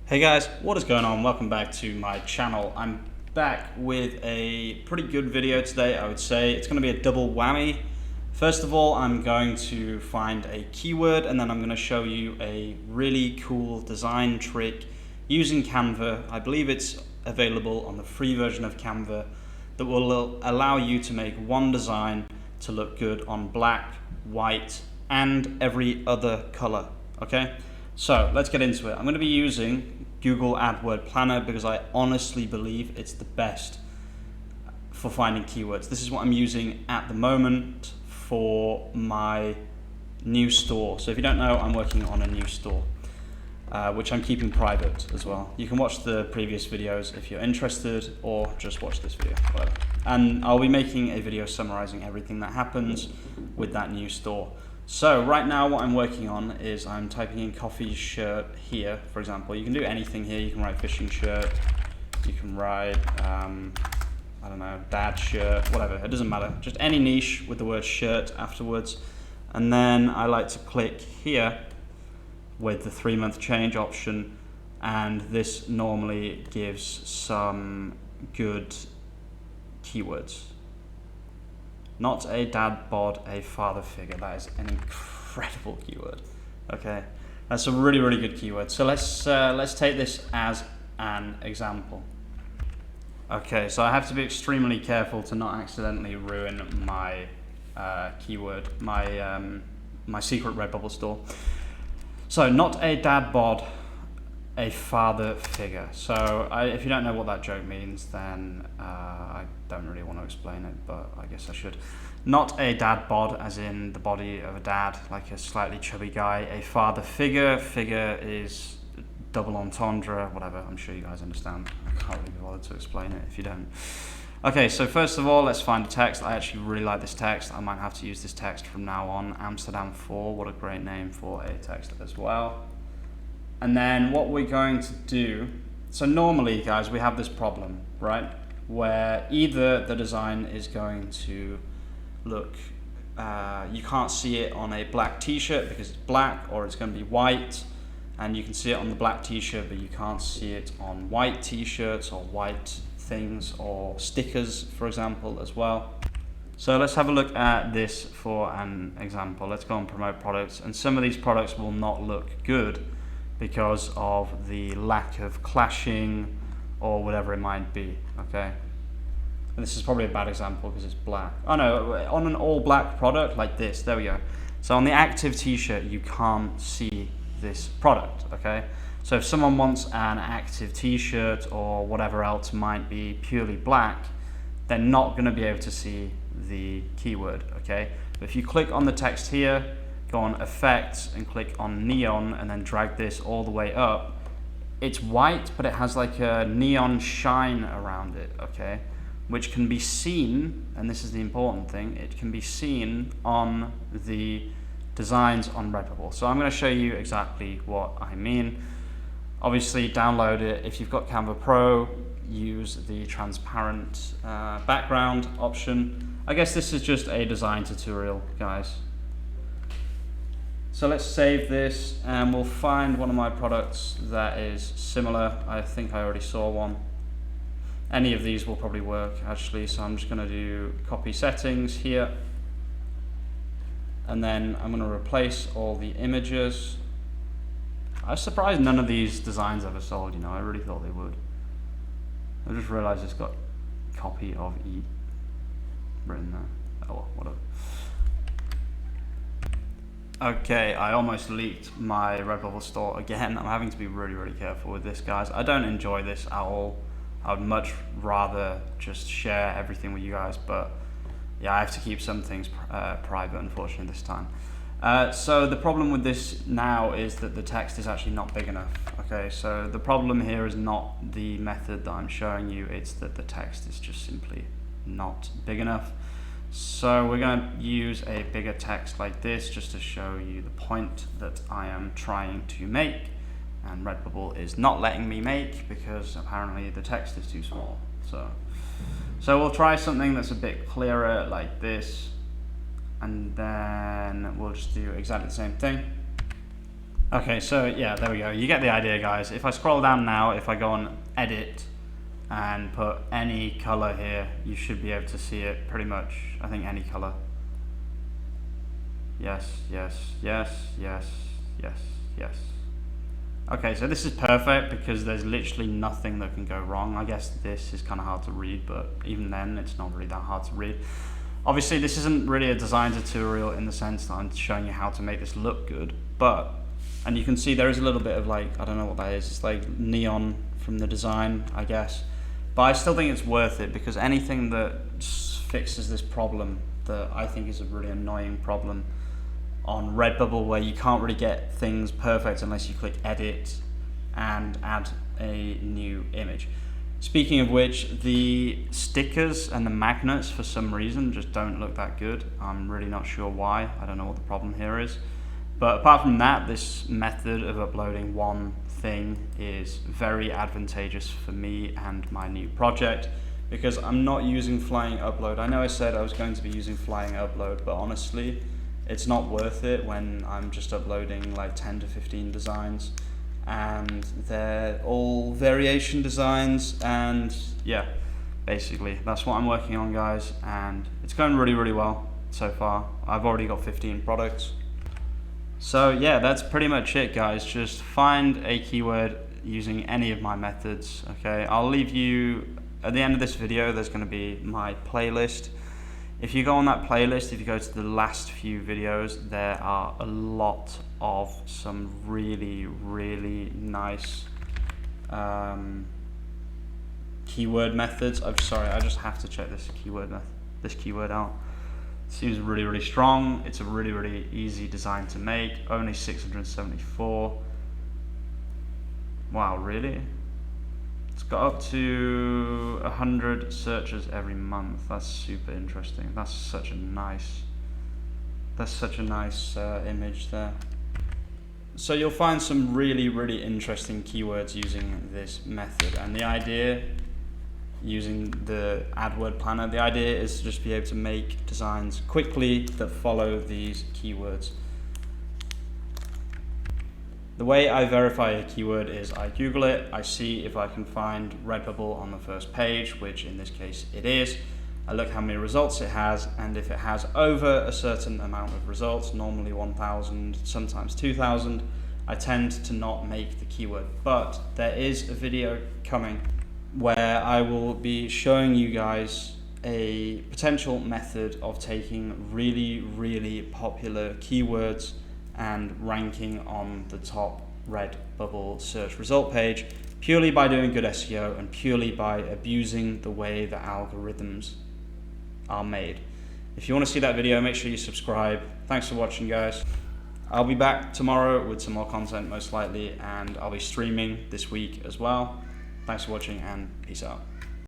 Hey guys, what is going on? Welcome back to my channel. I'm back with a pretty good video today, I would say. It's going to be a double whammy. First of all, I'm going to find a keyword and then I'm going to show you a really cool design trick using Canva. I believe it's available on the free version of Canva that will allow you to make one design to look good on black, white, and every other color, okay? So let's get into it. I'm going to be using Google AdWord Planner because I honestly believe it's the best for finding keywords. This is what I'm using at the moment for my new store. So if you don't know, I'm working on a new store, which I'm keeping private as well. You can watch the previous videos if you're interested, or just watch this video, whatever. And I'll be making a video summarizing everything that happens with that new store. So right now what I'm working on is I'm typing in coffee shirt here, for example. You can do anything here. You can write fishing shirt, you can write, I don't know, dad shirt, whatever, it doesn't matter. Just any niche with the word shirt afterwards. And then I like to click here with the 3-month change option, and this normally gives some good keywords. Not a dad bod, a father figure. That is an incredible keyword. Okay, that's a really, really good keyword. So let's take this as an example. Okay, so I have to be extremely careful to not accidentally ruin my keyword, my secret Redbubble store. So not a dad bod, a father figure. So if you don't know what that joke means, then I don't really want to explain it, but I guess I should. Not a dad bod, as in the body of a dad, like a slightly chubby guy. A father figure. Figure is double entendre, whatever. I'm sure you guys understand. I can't really bother to explain it if you don't. Okay, so first of all, let's find a text. I actually really like this text. I might have to use this text from now on. Amsterdam 4, what a great name for a text as well. And then what we're going to do, so normally guys, we have this problem, right? Where either the design is going to look, you can't see it on a black t-shirt because it's black, or it's going to be white, and you can see it on the black t-shirt, but you can't see it on white t-shirts or white things or stickers, for example, as well. So let's have a look at this for an example. Let's go and promote products, and some of these products will not look good because of the lack of clashing or whatever it might be, okay? And this is probably a bad example because it's black. Oh no, on an all black product like this, there we go. So on the active t-shirt, you can't see this product, okay? So if someone wants an active t-shirt or whatever else might be purely black, they're not gonna be able to see the keyword, okay? But if you click on the text here, go on effects and click on neon and then drag this all the way up, it's white, but it has like a neon shine around it, okay? Which can be seen, and this is the important thing, it can be seen on the designs on Redbubble. So I'm going to show you exactly what I mean. Obviously download it. If you've got Canva Pro, use the transparent background option. I guess this is just a design tutorial, guys. So let's save this and we'll find one of my products that is similar. I think I already saw one. Any of these will probably work actually, so I'm just going to do copy settings here. And then I'm going to replace all the images. I was surprised none of these designs ever sold, you know, I really thought they would. I just realized it's got copy of E written there. Oh well, whatever. Okay, I almost leaked my Redbubble store again. I'm having to be really, really careful with this, guys. I don't enjoy this at all. I would much rather just share everything with you guys, but yeah, I have to keep some things private, unfortunately, this time. So the problem with this now is that the text is actually not big enough. Okay, so the problem here is not the method that I'm showing you, it's that the text is just simply not big enough. So we're going to use a bigger text like this just to show you the point that I am trying to make, and Redbubble is not letting me make because apparently the text is too small. So we'll try something that's a bit clearer like this, and then we'll just do exactly the same thing. Okay, so yeah, there we go. You get the idea, guys. If I scroll down now, if I go on edit and put any color here, you should be able to see it pretty much. I think any color. Yes, yes, yes, yes, yes, yes. Okay, so this is perfect because there's literally nothing that can go wrong. I guess this is kind of hard to read, but even then, it's not really that hard to read. Obviously, this isn't really a design tutorial in the sense that I'm showing you how to make this look good, and you can see there is a little bit of like, I don't know what that is, it's like neon from the design, I guess. But I still think it's worth it because anything that fixes this problem that I think is a really annoying problem on Redbubble, where you can't really get things perfect unless you click edit and add a new image. Speaking of which, the stickers and the magnets for some reason just don't look that good. I'm really not sure why. I don't know what the problem here is. But apart from that, this method of uploading one thing is very advantageous for me and my new project because I'm not using Flying Upload. I know I said I was going to be using Flying Upload, but honestly, it's not worth it when I'm just uploading like 10 to 15 designs and they're all variation designs, and yeah, basically that's what I'm working on, guys, and it's going really, really well so far. I've already got 15 products. So yeah, that's pretty much it, guys. Just find a keyword using any of my methods, okay? I'll leave you, at the end of this video, there's gonna be my playlist. If you go on that playlist, if you go to the last few videos, there are a lot of some really, really nice keyword methods. I'm sorry, I just have to check this keyword out. Seems really, really strong. It's a really, really easy design to make. Only 674. Wow, really? It's got up to 100 searches every month. That's super interesting. That's such a nice image there. So you'll find some really, really interesting keywords using this method, and the idea, using the AdWord planner, the idea is to just be able to make designs quickly that follow these keywords. The way I verify a keyword is I Google it, I see if I can find Redbubble on the first page, which in this case it is. I look how many results it has, and if it has over a certain amount of results, normally 1,000, sometimes 2,000, I tend to not make the keyword. But there is a video coming where I will be showing you guys a potential method of taking really, really popular keywords and ranking on the top Redbubble search result page purely by doing good SEO and purely by abusing the way the algorithms are made. If you want to see that video, make sure you subscribe. Thanks for watching, guys. I'll be back tomorrow with some more content most likely, and I'll be streaming this week as well. Thanks for watching and peace out.